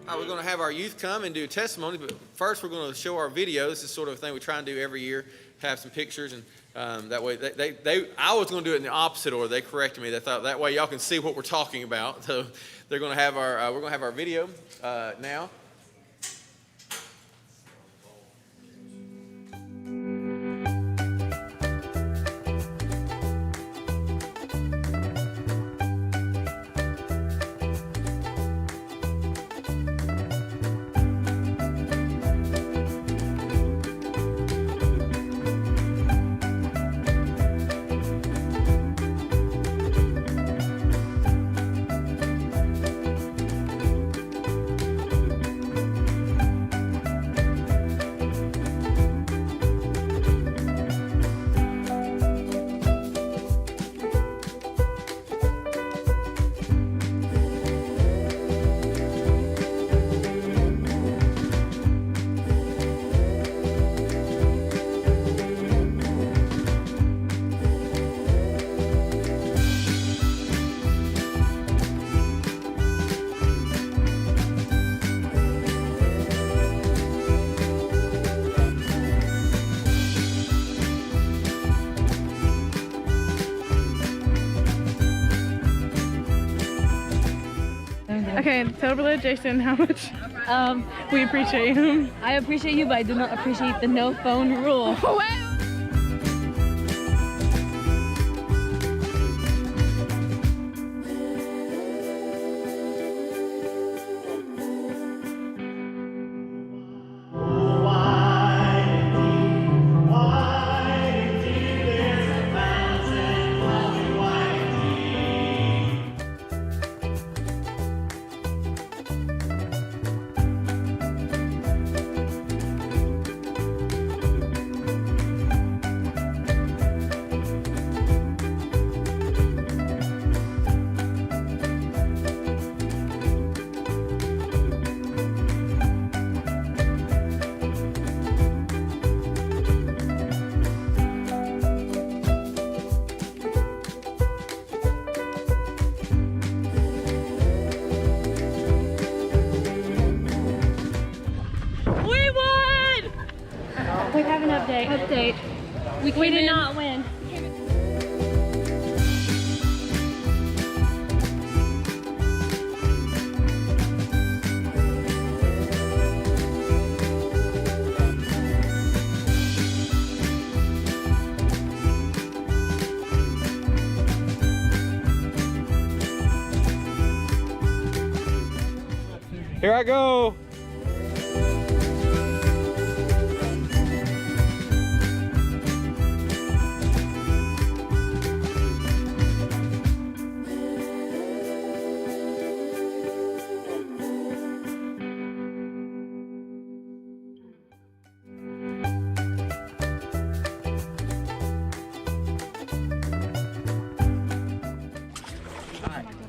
We're going to have our youth come and do a testimony, but first we're going to show our video. This is sort of a thing we try and do every year, have some pictures, and that way I was going to do it in the opposite order. They corrected me. They thought that way y'all can see what we're talking about. So they're going to have we're going to have our video now. Okay, tell Brother Jason how much we appreciate him. I appreciate you, but I do not appreciate the no phone rule. We have an update. We did not win. Here I go.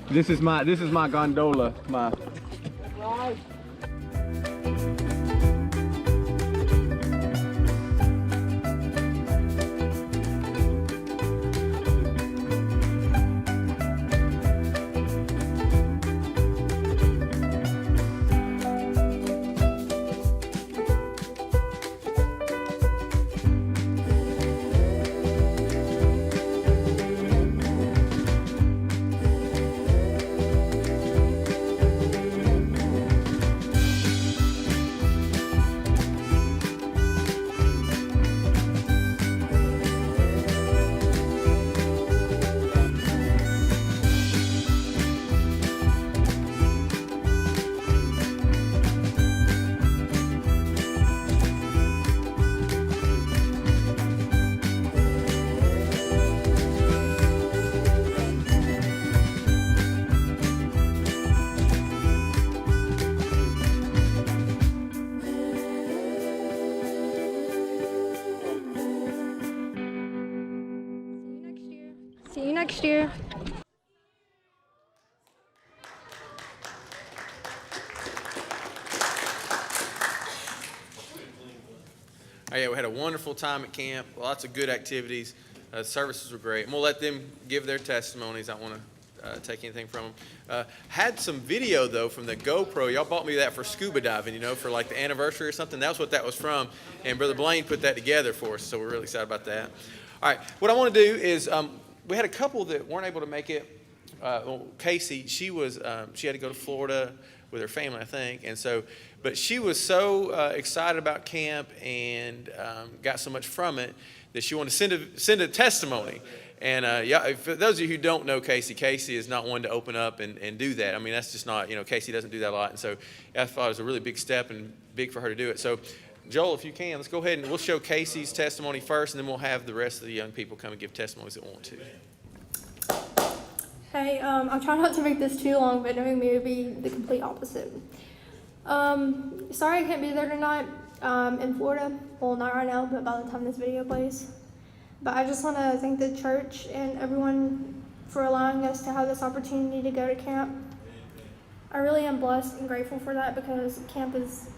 This is my gondola. See you next year. Oh, yeah, we had a wonderful time at camp. Lots of good activities. Services were great. And we'll let them give their testimonies. I want to take anything from them. Had some video though from the GoPro. Y'all bought me that for scuba diving, for like the anniversary or something. That's what that was from. And Brother Blaine put that together for us, so we're really excited about that. All right, what I want to do is we had a couple that weren't able to make it. Casey, she had to go to Florida with her family, I think, and so, but she was so excited about camp and got so much from it that she wanted to send a testimony. And for those of you who don't know Casey is not one to open up and do that. I mean, that's just not, Casey doesn't do that a lot, and so I thought it was a really big step and big for her to do it. So, Joel, if you can, let's go ahead and we'll show Casey's testimony first, and then we'll have the rest of the young people come and give testimonies that want to. Hey, I'll try not to make this too long, but knowing me, it would be the complete opposite. Sorry I can't be there tonight in Florida. Well, not right now, but by the time this video plays. But I just want to thank the church and everyone for allowing us to have this opportunity to go to camp. I really am blessed and grateful for that because camp is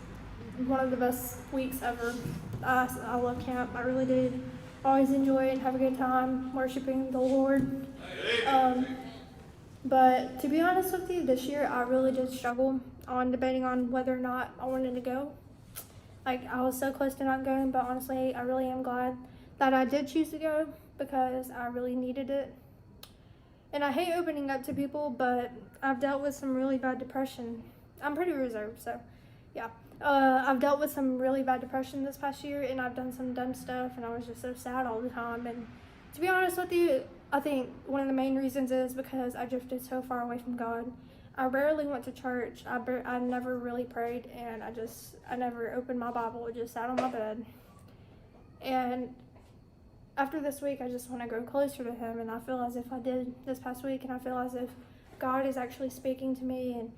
one of the best weeks ever. I love camp. I really did. Always enjoy it and have a good time worshiping the Lord. But to be honest with you, this year I really did struggle on debating on whether or not I wanted to go. Like, I was so close to not going, but honestly, I really am glad that I did choose to go because I really needed it. And I hate opening up to people, but I've dealt with some really bad depression. I'm pretty reserved, so yeah. I've dealt with some really bad depression this past year, and I've done some dumb stuff, and I was just so sad all the time. And to be honest with you, I think one of the main reasons is because I drifted so far away from God. I rarely went to church. I never really prayed, and I never opened my Bible. I just sat on my bed. And after this week, I just want to grow closer to Him, and I feel as if I did this past week, and I feel as if God is actually speaking to me and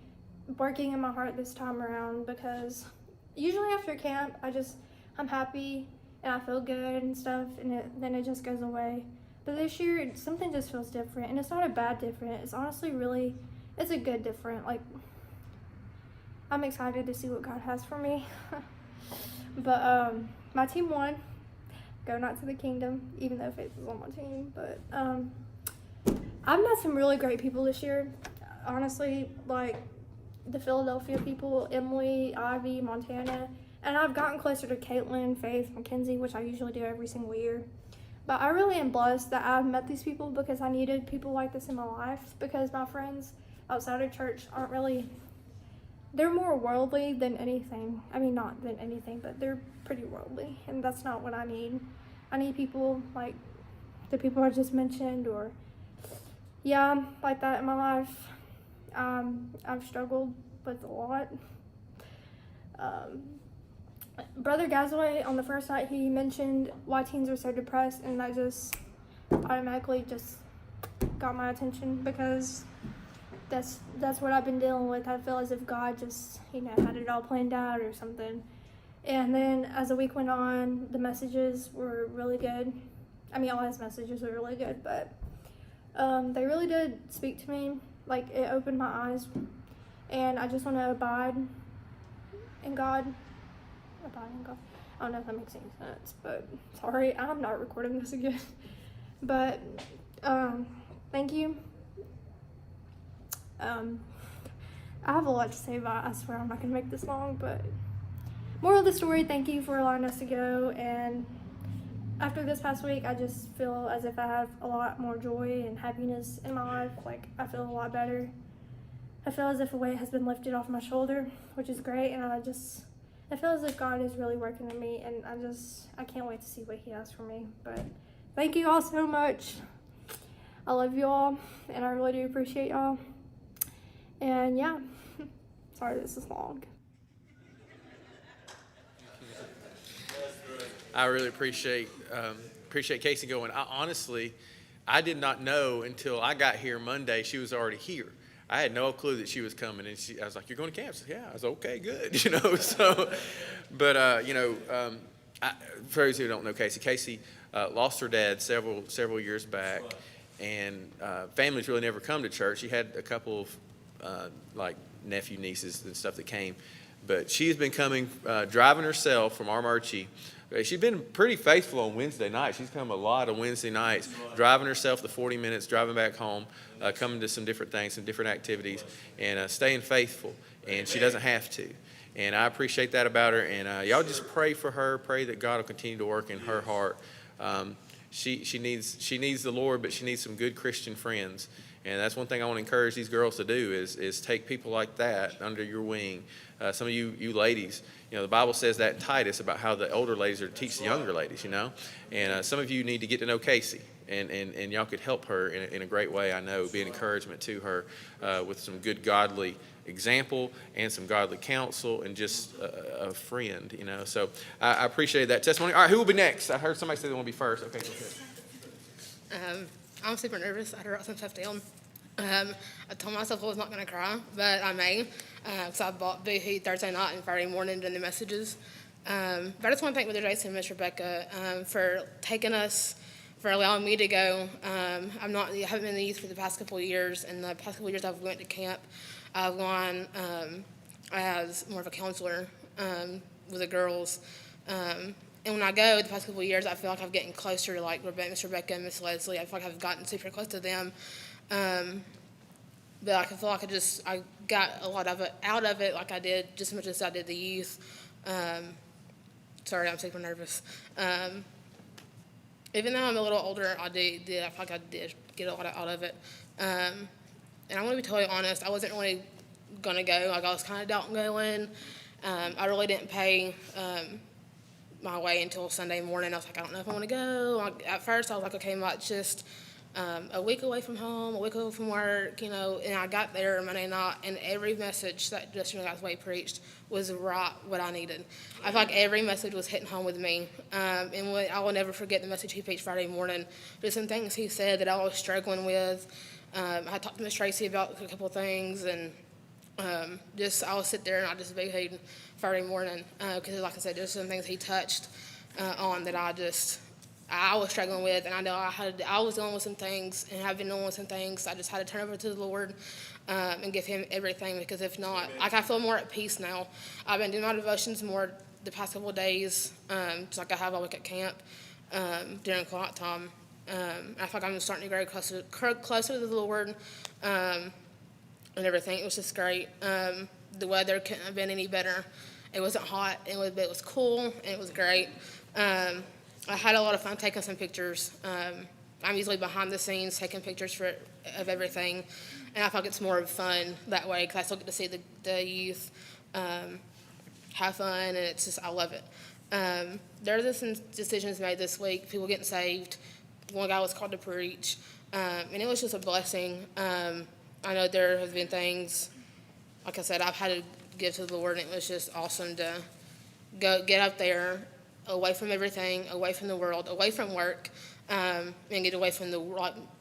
working in my heart this time around, because usually after camp, I'm happy, and I feel good and stuff, and then it just goes away. But this year, something just feels different, and it's not a bad different. It's honestly it's a good different. Like, I'm excited to see what God has for me. But my team won. Go not to the kingdom, even though Faith was on my team. But I've met some really great people this year. Honestly, like the Philadelphia people, Emily, Ivy, Montana, and I've gotten closer to Caitlin, Faith, Mackenzie, which I usually do every single year. But I really am blessed that I've met these people because I needed people like this in my life, because my friends outside of church they're more worldly than anything. I mean, not than anything, but they're pretty worldly, and that's not what I need. I need people like the people I just mentioned, or like that in my life. I've struggled with a lot. Brother Gazaway, on the first night, he mentioned why teens are so depressed, and that just automatically just got my attention, because that's what I've been dealing with. I feel as if God just, had it all planned out or something. And then as the week went on, the messages were really good. I mean, all his messages were really good, but they really did speak to me. Like, it opened my eyes, and I just want to abide in God. I don't know if that makes any sense, but sorry, I'm not recording this again. But thank you. I have a lot to say, but I swear I'm not gonna make this long. But moral of the story, thank you for allowing us to go. And after this past week, I just feel as if I have a lot more joy and happiness in my life. Like, I feel a lot better. I feel as if a weight has been lifted off my shoulder, which is great. And I feel as if God is really working on me, and I can't wait to see what He has for me. But thank you all so much. I love you all, and I really do appreciate y'all. And yeah, sorry this is long. I really appreciate Casey going. Honestly, I did not know until I got here Monday she was already here. I had no clue that she was coming, and I was like, "You're going to camp?" I said, "Yeah." I was okay, good, So, but for those who don't know Casey lost her dad several years back, and families really never come to church. She had a couple of like nephew, nieces, and stuff that came, But she's been coming, driving herself from Armuchee. She's been pretty faithful on Wednesday nights. She's come a lot of Wednesday nights, driving herself the 40 minutes, driving back home, coming to some different things, some different activities, and staying faithful. And she doesn't have to. And I appreciate that about her. And y'all just pray for her. Pray that God will continue to work in her heart. She needs the Lord, but she needs some good Christian friends. And that's one thing I want to encourage these girls to do is take people like that under your wing. Some of you ladies, the Bible says that in Titus about how the older ladies are to teach the younger ladies, And some of you need to get to know Casey, and y'all could help her in a great way, I know, be an encouragement to her with some good godly example and some godly counsel and just a friend, So I appreciate that testimony. All right, who will be next? I heard somebody say they want to be first. Okay, go ahead. I'm super nervous. I had to write some stuff down. I told myself I was not going to cry, but I may, because I bought Boohoo Thursday night and Friday morning doing the messages. But I just want to thank Mother Jason and Miss Rebecca for taking us, for allowing me to go. I haven't been in the youth for the past couple of years, and the past couple of years I've went to camp. I've gone as more of a counselor with the girls. And when I go the past couple of years, I feel like I'm getting closer to like Miss Rebecca and Miss Leslie. I feel like I've gotten super close to them. But I feel like I got a lot of it out of it, like I did just as much as I did the youth. Sorry, I'm super nervous. Even though I'm a little older, I feel like I did get a lot out of it. And I'm going to be totally honest, I wasn't really going to go. Like I was kind of doubting going. I really didn't pay my way until Sunday morning. I was like, I don't know if I want to go. At first, I was like, okay, it's just a week away from home, a week away from work, and I got there Monday night, and every message that Justin God's Way preached was right what I needed. I feel like every message was hitting home with me, and I will never forget the message he preached Friday morning. There's some things he said that I was struggling with. I talked to Miss Tracy about a couple of things, and I would sit there and I just boohooed Friday morning because, like I said, there's some things he touched on that I was struggling with, and I know I was dealing with some things, and have been dealing with some things. I just had to turn over to the Lord and give Him everything, because if not, I feel more at peace now. I've been doing my devotions more the past couple of days, just like I have all week at camp during quiet time. I feel like I'm starting to grow closer to the Lord and everything. It was just great. The weather couldn't have been any better. It wasn't hot, but it was cool, and it was great. I had a lot of fun taking some pictures. I'm usually behind the scenes taking pictures of everything, and I feel like it's more fun that way because I still get to see the youth have fun, and I love it. There are some decisions made this week, people getting saved. One guy was called to preach, and it was just a blessing. I know there have been things, like I said, I've had to give to the Lord, and it was just awesome to get up there, away from everything, away from the world, away from work, and get away from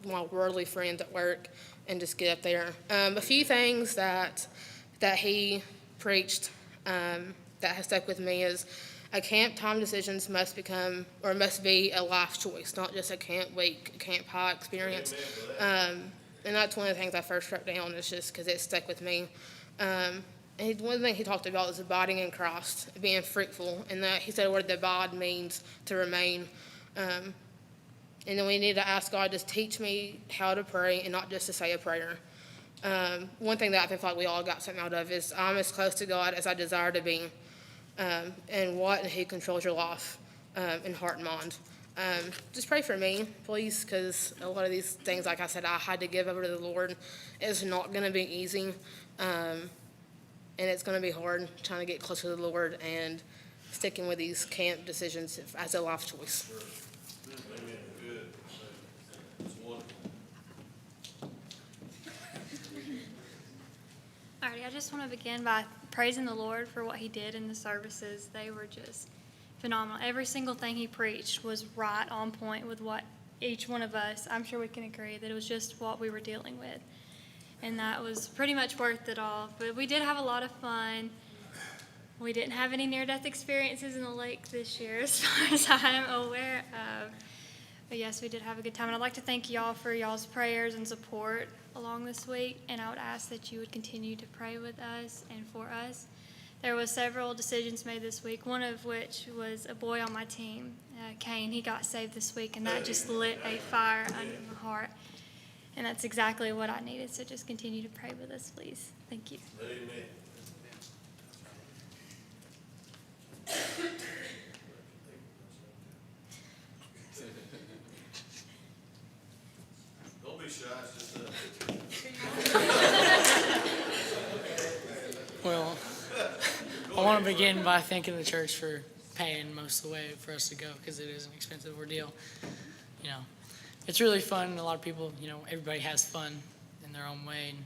my worldly friends at work, and just get up there. A few things that he preached that has stuck with me is a camp time decisions must be a life choice, not just a camp week, camp high experience. And that's one of the things I first wrote down, is just because it stuck with me. And one thing he talked about is abiding in Christ, being fruitful, and that he said the word abide means to remain. And then we need to ask God to teach me how to pray and not just to say a prayer. One thing that I feel like we all got something out of is I'm as close to God as I desire to be, and He controls your life and heart and mind. Just pray for me, please, because a lot of these things, like I said, I had to give over to the Lord. It's not going to be easy, and it's going to be hard trying to get closer to the Lord and sticking with these camp decisions as a life choice. Alrighty, I just want to begin by praising the Lord for what He did in the services. They were just phenomenal. Every single thing He preached was right on point with what each one of us, I'm sure we can agree, that it was just what we were dealing with. And that was pretty much worth it all. But we did have a lot of fun. We didn't have any near-death experiences in the lake this year, as far as I'm aware of. But yes, we did have a good time. And I'd like to thank y'all for y'all's prayers and support along this week. And I would ask that you would continue to pray with us and for us, There was several decisions made this week, one of which was a boy on my team, Kane. He got saved this week, and that just lit a fire under my heart. And that's exactly what I needed, so just continue to pray with us, please. Thank you. Amen. Don't be shy, it's just Well, I want to begin by thanking the church for paying most of the way for us to go, because it is an expensive ordeal. You know, it's really fun. A lot of people, everybody has fun in their own way. And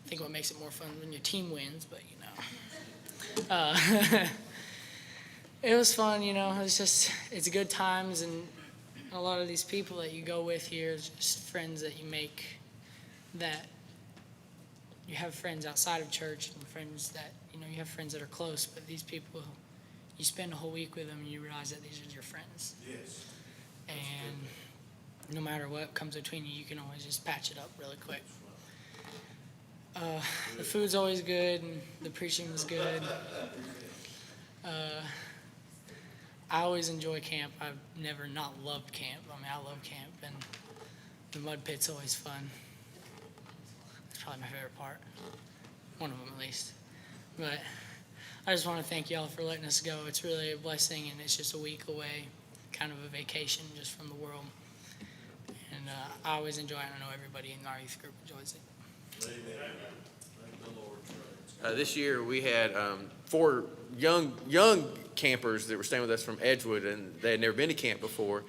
I think what makes it more fun when your team wins, but it was fun. It's good times, and a lot of these people that you go with here is just friends that you make, that you have friends outside of church, and friends that, you have friends that are close, but these people, you spend a whole week with them and you realize that these are your friends. yes. And no matter what comes between you, you can always just patch it up really quick. The food's always good, and the preaching was good. I always enjoy camp. I've never not loved camp. I love camp, and the mud pit's always fun. It's probably my favorite part. One of them, at least. But I just want to thank y'all for letting us go. It's really a blessing, and it's just a week away, kind of a vacation just from the world. And I always enjoy it. I know everybody in our youth group enjoys it. Amen. Thank the Lord. This year we had 4 young campers that were staying with us from Edgewood, and they had never been to camp before.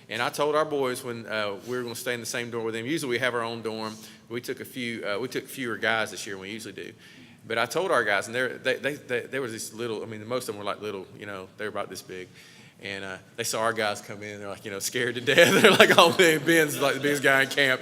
And I told our boys when we were going to stay in the same dorm with them. Usually we have our own dorm. We took fewer guys this year than we usually do. But I told our guys, and they were these little. Most of them were like little. They were about this big. And they saw our guys come in, and they're like, scared to death. They're like, oh man, Ben's like the biggest guy in camp,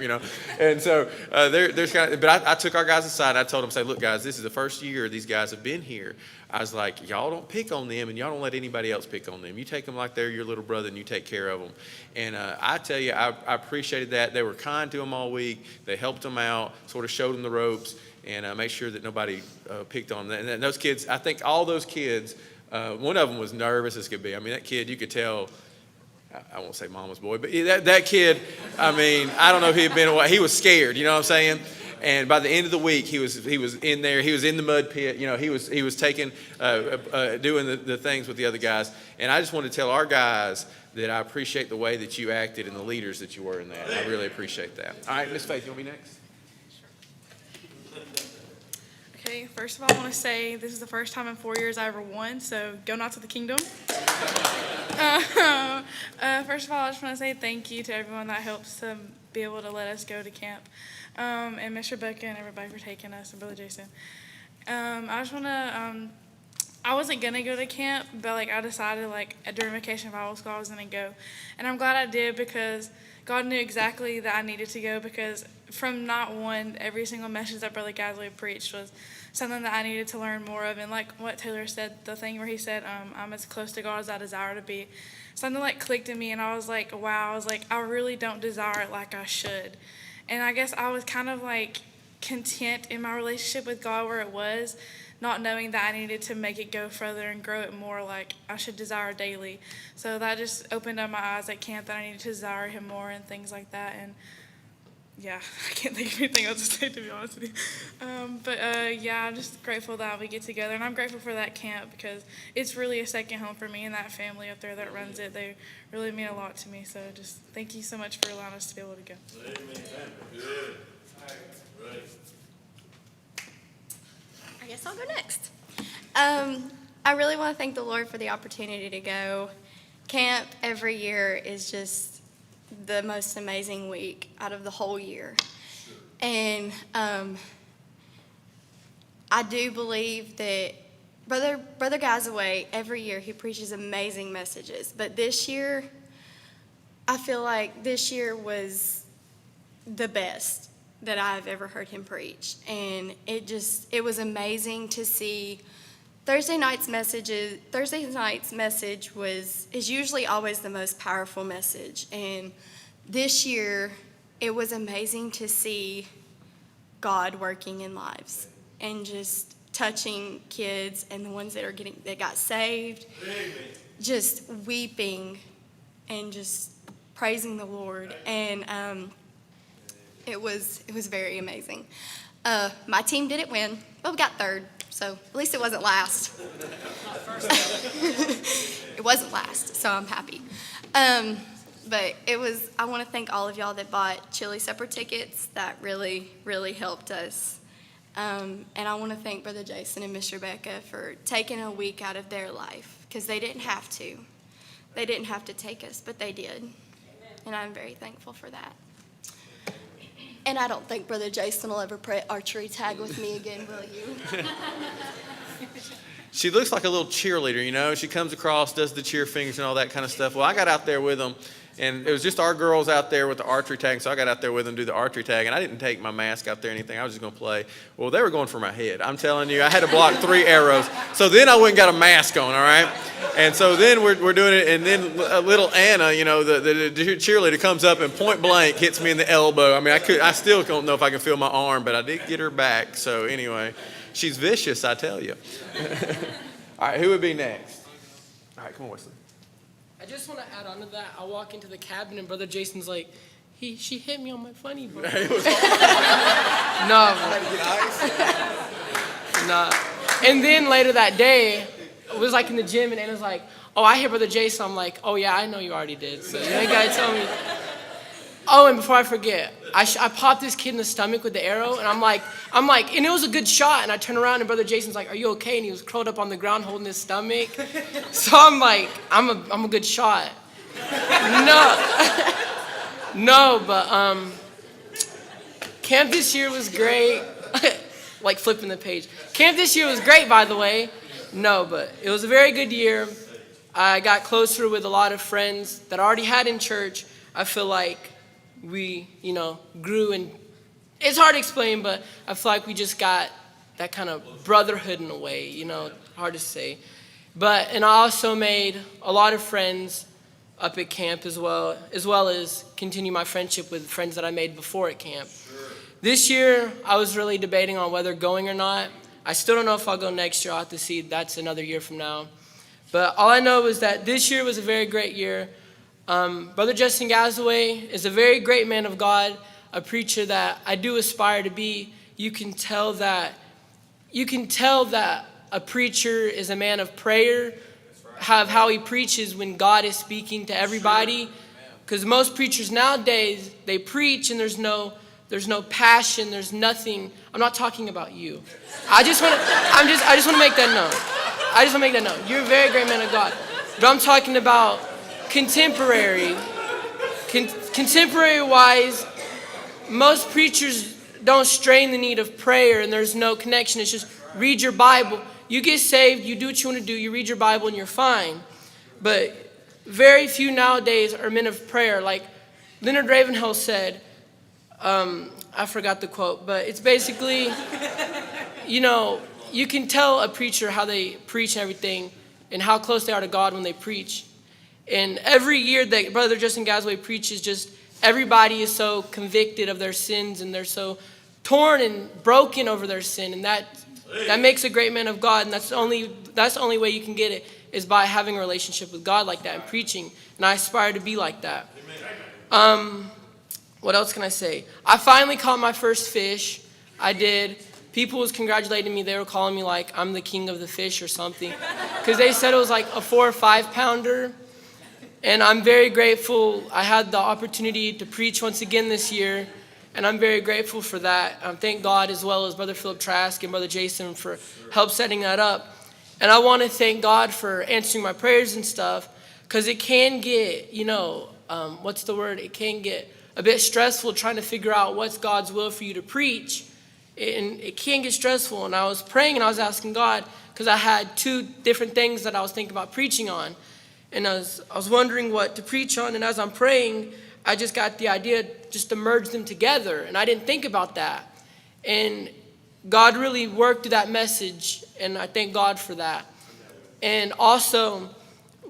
And so there's kind of, but I took our guys aside. And I told them, say, look, guys, this is the first year these guys have been here. I was like, y'all don't pick on them, and y'all don't let anybody else pick on them. You take them like they're your little brother, and you take care of them. And I tell you, I appreciated that. They were kind to them all week. They helped them out, sort of showed them the ropes, and made sure that nobody picked on them. And those kids, I think all those kids. One of them was nervous as could be. That kid, you could tell, I won't say mama's boy, but that kid, I don't know if he had been away. He was scared, you know what I'm saying? And by the end of the week, he was in there. He was in the mud pit. He was taking, doing the things with the other guys. And I just want to tell our guys that I appreciate the way that you acted and the leaders that you were in that. I really appreciate that. All right, Miss Faith, you want to be next? Okay, first of all, I want to say this is the first time in 4 years I ever won, so go Knights of the Kingdom. First of all, I just want to say thank you to everyone that helps to be able to let us go to camp, and Miss Rebecca and everybody for taking us, and Brother Jason. I just want to, I wasn't going to go to camp, but I decided during Vacation Bible School I was going to go, and I'm glad I did because God knew exactly that I needed to go, because from not one, every single message that Brother Gasley preached was something that I needed to learn more of. And like what Taylor said, the thing where he said, I'm as close to God as I desire to be, something clicked in me, and I was like, wow, I really don't desire it like I should. And I guess I was kind of content in my relationship with God where it was, not knowing that I needed to make it go further and grow it more I should desire daily. So that just opened up my eyes at camp that I needed to desire him more and things like that. And yeah, I can't think of anything else to say, to be honest with you. Yeah, I'm just grateful that we get together, and I'm grateful for that camp because it's really a second home for me, and that family up there that runs it, they really mean a lot to me. So just thank you so much for allowing us to be able to go. Amen. Good. Right. I guess I'll go next. I really want to thank the Lord for the opportunity to go. Camp every year is just the most amazing week out of the whole year. And I do believe that Brother Gazaway, every year he preaches amazing messages. But this year, I feel like this year was the best that I've ever heard him preach. And it was amazing to see. Thursday night's message is usually always the most powerful message. And this year, it was amazing to see God working in lives and just touching kids and the ones that got saved, just weeping and just praising the Lord. And it was very amazing. My team didn't win, but we got third, so at least it wasn't last. It wasn't last, so I'm happy. But I want to thank all of y'all that bought chili supper tickets. That really, really helped us. And I want to thank Brother Jason and Miss Rebecca for taking a week out of their life, because they didn't have to. They didn't have to take us, but they did. And I'm very thankful for that. And I don't think Brother Jason will ever play archery tag with me again, will you? She looks like a little cheerleader, you know. She comes across, does the cheer fingers and all that kind of stuff. Well, I got out there with them, and it was just our girls out there with the archery tag, so I got out there with them to do the archery tag, and I didn't take my mask out there or anything. I was just going to play. Well, they were going for my head. I'm telling you, I had to block 3 arrows. So then I went and got a mask on, all right? And so then we're doing it, and then little Anna, you know, the cheerleader comes up and point blank hits me in the elbow. I mean, I still don't know if I can feel my arm, but I did get her back. So anyway, she's vicious, I tell you. All right, who would be next? All right, come on, Wesley. I just want to add on to that. I walk into the cabin and Brother Jason's like, she hit me on my funny bone. No. No. And then later that day, it was like in the gym, and Anna's like, oh, I hear Brother Jason. I'm like, oh yeah, I know you already did. So you ain't got to tell me. Oh, and before I forget, I popped this kid in the stomach with the arrow, and I'm like, and it was a good shot. And I turn around, and Brother Jason's like, are you okay? And he was curled up on the ground holding his stomach. So I'm like, I'm a good shot. No, but camp this year was great. Like flipping the page. Camp this year was great, by the way. No, but it was a very good year. I got closer with a lot of friends that I already had in church. I feel like we, grew, and it's hard to explain, but I feel like we just got that kind of brotherhood in a way, hard to say. And I also made a lot of friends up at camp as well as continue my friendship with friends that I made before at camp. This year, I was really debating on whether going or not. I still don't know if I'll go next year. I'll have to see. That's another year from now. But all I know is that this year was a very great year. Brother Justin Gazaway is a very great man of God, a preacher that I do aspire to be. You can tell that a preacher is a man of prayer, how he preaches when God is speaking to everybody. Because most preachers nowadays, they preach and there's no passion, there's nothing. I'm not talking about you. I just want to make that known. You're a very great man of God. But I'm talking about contemporary wise, most preachers don't strain the need of prayer, and there's no connection. It's just read your Bible. You get saved, you do what you want to do, you read your Bible, and you're fine. But very few nowadays are men of prayer. Like Leonard Ravenhill said, I forgot the quote, but it's basically, you can tell a preacher how they preach and everything and how close they are to God when they preach. And every year that Brother Justin Gazaway preaches, just everybody is so convicted of their sins, and they're so torn and broken over their sin. And that makes a great man of God. And that's the only way you can get it, is by having a relationship with God like that and preaching. And I aspire to be like that. What else can I say? I finally caught my first fish. I did. People was congratulating me. They were calling me like I'm the king of the fish or something, because they said it was like a 4 or 5 pounder. And I'm very grateful. I had the opportunity to preach once again this year, and I'm very grateful for that. Thank God, as well as Brother Philip Trask and Brother Jason, for help setting that up. And I want to thank God for answering my prayers and stuff, because it can get, it can get a bit stressful trying to figure out what's God's will for you to preach. And it can get stressful. And I was praying and I was asking God, because I had 2 different things that I was thinking about preaching on. And I was wondering what to preach on. And as I'm praying, I just got the idea just to merge them together. And I didn't think about that. And God really worked through that message. And I thank God for that. And also,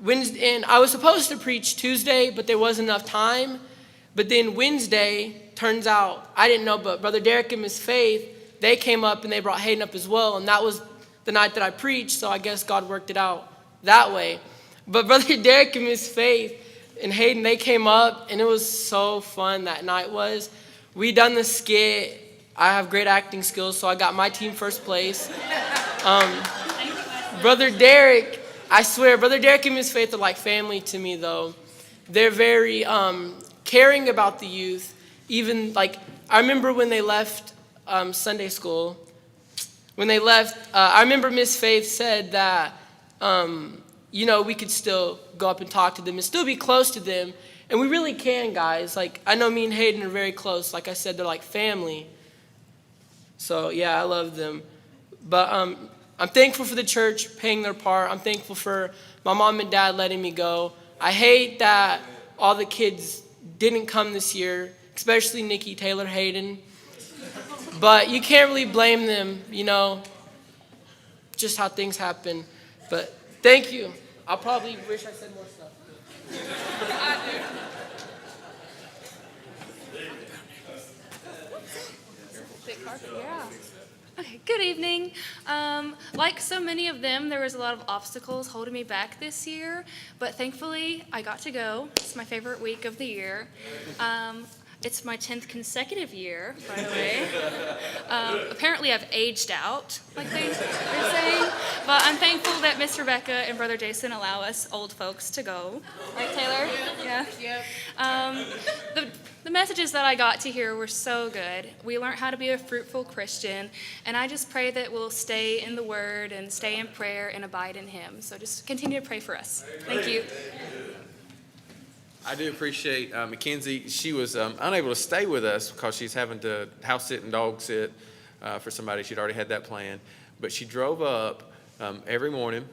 Wednesday, and I was supposed to preach Tuesday, but there wasn't enough time. But then Wednesday, turns out, I didn't know, but Brother Derek and Miss Faith, they came up and they brought Hayden up as well. And that was the night that I preached, so I guess God worked it out that way. But Brother Derek and Miss Faith and Hayden, they came up, and it was so fun that night was. We done the skit. I have great acting skills, so I got my team first place. Brother Derek, I swear, Brother Derek and Miss Faith are like family to me, though. They're very caring about the youth. Even, like, I remember when they left Sunday school, when they left, I remember Miss Faith said that, you know, we could still go up and talk to them and still be close to them. And we really can, guys. Like, I know me and Hayden are very close. Like I said, they're like family. So, yeah, I love them. But I'm thankful for the church paying their part. I'm thankful for my mom and dad letting me go. I hate that all the kids didn't come this year, especially Nikki, Taylor, Hayden. But you can't really blame them, you know, just how things happen. But thank you. I probably wish I said more stuff. Okay, good evening. Like so many of them, there was a lot of obstacles holding me back this year, but thankfully I got to go. It's my favorite week of the year. It's my 10th consecutive year, by the way. Apparently I've aged out, like they're saying, but I'm thankful that Miss Rebecca and Brother Jason allow us old folks to go. Right, Taylor? Yeah. Yep. The messages that I got to hear were so good. We learned how to be a fruitful Christian, and I just pray that we'll stay in the Word and stay in prayer and abide in Him. So just continue to pray for us. Thank you. I do appreciate Mackenzie. She was unable to stay with us because she's having to house sit and dog sit for somebody. She'd already had that planned. But she drove up every morning,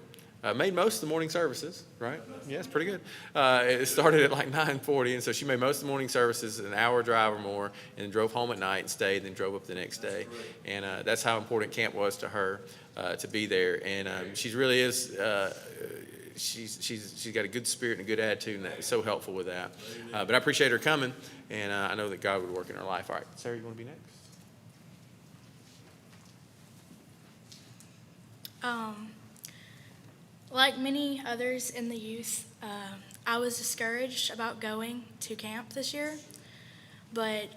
made most of the morning services, right? Yeah, it's pretty good. It started at like 9:40, and so she made most of the morning services, an hour drive or more, and then drove home at night and stayed, and then drove up the next day. And that's how important camp was to her to be there. And she really is... She's got a good spirit and a good attitude, and that's so helpful with that. But I appreciate her coming, and I know that God would work in her life. All right, Sarah, you want to be next? Like many others in the youth, I was discouraged about going to camp this year, but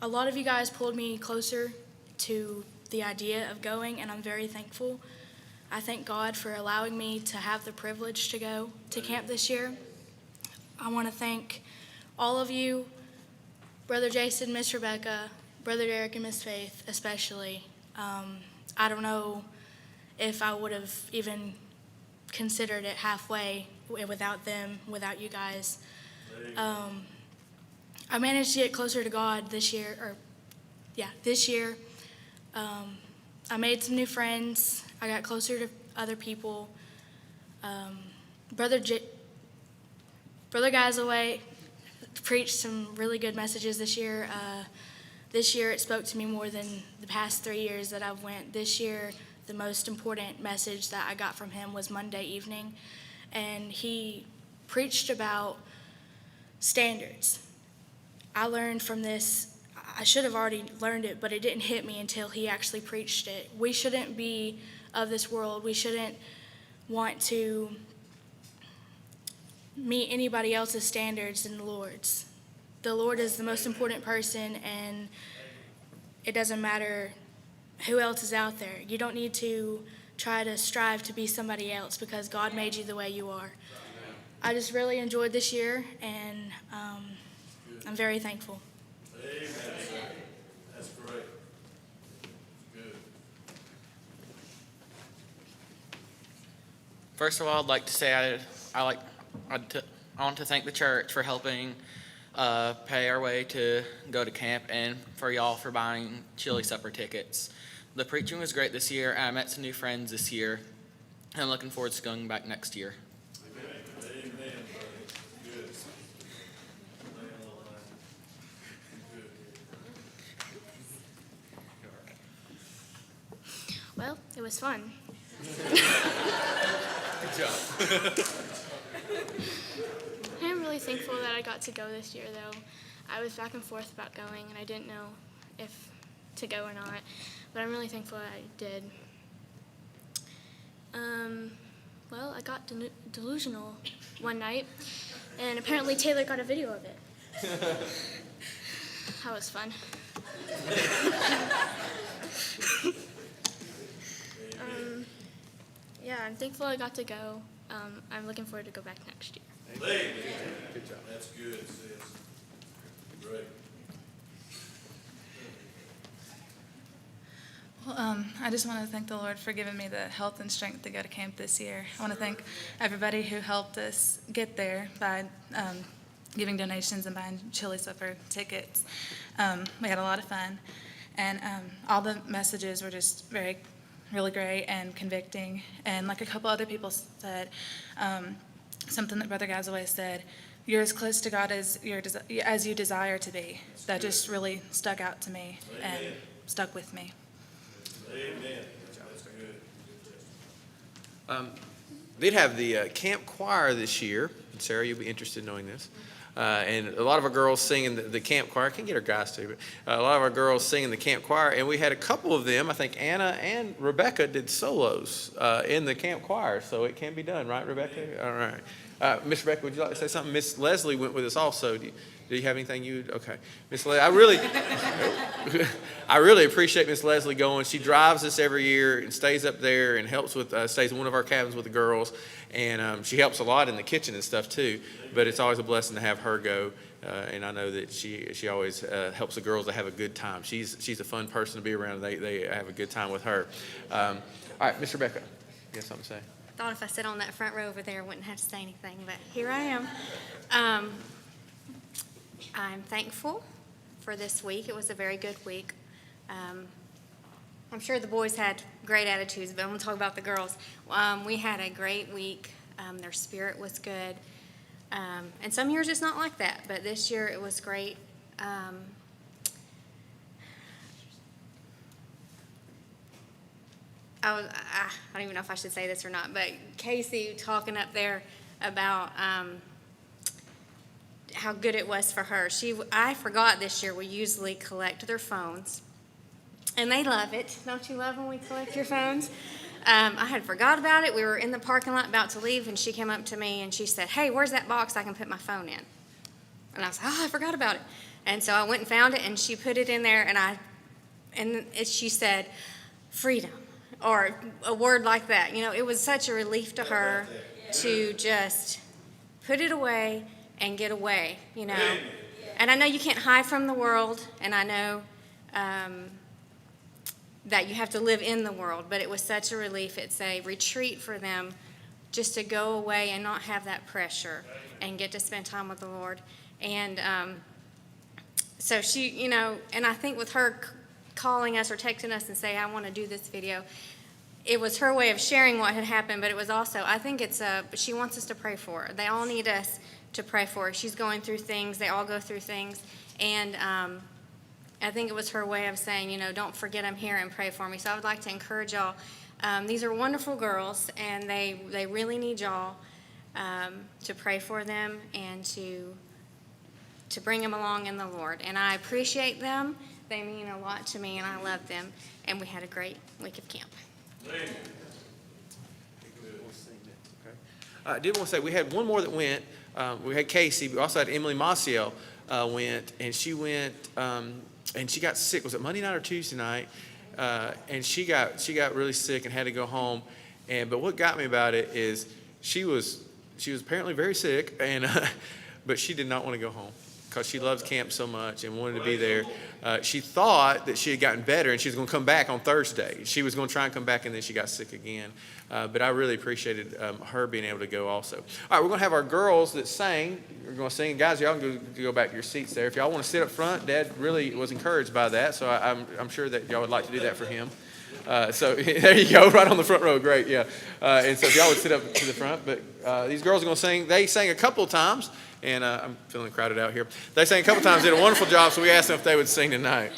a lot of you guys pulled me closer to the idea of going, and I'm very thankful. I thank God for allowing me to have the privilege to go to camp this year. I want to thank all of you, Brother Jason, Miss Rebecca, Brother Derek, and Miss Faith especially. I don't know if I would have even considered it halfway without them, without you guys. I managed to get closer to God this year. I made some new friends. I got closer to other people. Brother Gazaway preached some really good messages this year. This year it spoke to me more than the past 3 years that I've went. This year the most important message that I got from him was Monday evening, and he preached about standards. I learned from this. I should have already learned it, but it didn't hit me until he actually preached it. We shouldn't be of this world. We shouldn't want to meet anybody else's standards than the Lord's. The Lord is the most important person, and it doesn't matter who else is out there. You don't need to try to strive to be somebody else because God made you the way you are. I just really enjoyed this year, and I'm very thankful. Amen. That's great. Good. First of all, I'd like to say I want to thank the church for helping pay our way to go to camp, and for y'all for buying chili supper tickets. The preaching was great this year, and I met some new friends this year. I'm looking forward to going back next year. Amen, buddy. Good. Well, it was fun. Good job. I'm really thankful that I got to go this year, though. I was back and forth about going, and I didn't know if to go or not, but I'm really thankful that I did. delusional one night, and apparently Taylor got a video of it. That was fun. Yeah, I'm thankful I got to go. I'm looking forward to go back next year. Amen. Good job. That's good, sis. Great. Well, I just want to thank the Lord for giving me the health and strength to go to camp this year. I want to thank everybody who helped us get there by giving donations and buying chili supper tickets. We had a lot of fun, and all the messages were just really great and convicting. And like a couple other people said, something that Brother Gazaway said, you're as close to God as you desire to be. That just really stuck out to me and stuck with me. Amen. That's good. Did have the camp choir this year. Sarah, you'll be interested in knowing this. And a lot of our girls singing the camp choir. I can't get our guys to, but a lot of our girls singing the camp choir. And we had a couple of them, I think Anna and Rebecca did solos in the camp choir. So it can be done, right, Rebecca? All right. Miss Rebecca, would you like to say something? Miss Leslie went with us also. Do you have anything okay. Miss Leslie, I really appreciate Miss Leslie going. She drives us every year and stays up there and helps with, stays in one of our cabins with the girls. And she helps a lot in the kitchen and stuff too. But it's always a blessing to have her go. And I know that she always helps the girls to have a good time. She's a fun person to be around. They have a good time with her. All right, Miss Rebecca, you got something to say? Thought if I sat on that front row over there, I wouldn't have to say anything, but here I am. I'm thankful for this week. It was a very good week. I'm sure the boys had great attitudes, but I'm going to talk about the girls. We had a great week. Their spirit was good. And some years it's not like that, but this year it was great. I don't even know if I should say this or not, but Casey talking up there about how good it was for her. I forgot this year we usually collect their phones, and they love it. Don't you love when we collect your phones? I had forgot about it. We were in the parking lot about to leave, and she came up to me and she said, "Hey, where's that box I can put my phone in?" And I was like, "Oh, I forgot about it." And so I went and found it, and she put it in there, and she said, "Freedom," or a word like that. You know, it was such a relief to her to just put it away and get away, you know. And I know you can't hide from the world, and I know that you have to live in the world, but it was such a relief. It's a retreat for them just to go away and not have that pressure and get to spend time with the Lord. And so she, you know, and I think with her calling us or texting us and saying, "I want to do this video," it was her way of sharing what had happened, but it was also, I think she wants us to pray for her. They all need us to pray for her. She's going through things. They all go through things. And I think it was her way of saying, you know, don't forget I'm here and pray for me. So I would like to encourage y'all. These are wonderful girls, and they really need y'all to pray for them and to bring them along in the Lord. And I appreciate them. They mean a lot to me, and I love them. And we had a great week of camp. I did want to say we had one more that went. We had Casey. We also had Emily Maciel went, and she went, and she got sick. Was it Monday night or Tuesday night? And she got really sick and had to go home. But what got me about it is she was apparently very sick, and but she did not want to go home because she loves camp so much and wanted to be there. She thought that she had gotten better and she was going to come back on Thursday. She was going to try and come back, and then she got sick again. But I really appreciated her being able to go also. All right, we're going to have our girls that sang. We're going to sing. Guys, y'all can go back to your seats there. If y'all want to sit up front, Dad really was encouraged by that, so I'm sure that y'all would like to do that for him. So there you go, right on the front row. Great, yeah. And so if y'all would sit up to the front. But these girls are going to sing. They sang a couple of times. And I'm feeling crowded out here. They sang a couple times, did a wonderful job, so we asked them if they would sing tonight.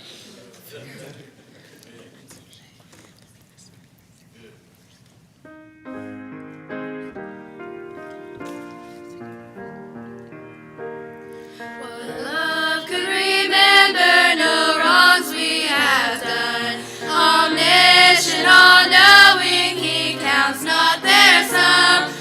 What love could remember no wrongs we have done. Omniscient, all-knowing, He counts not their sum.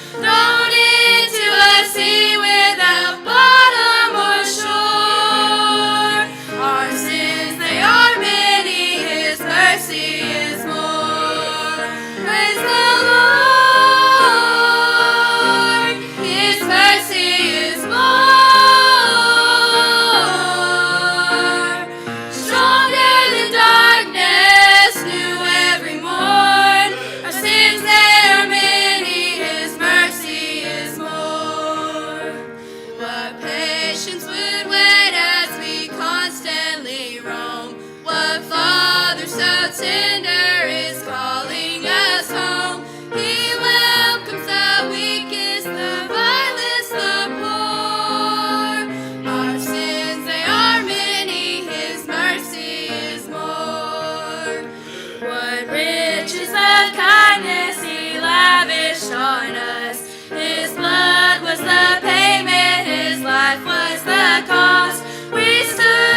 life was the cost. We stood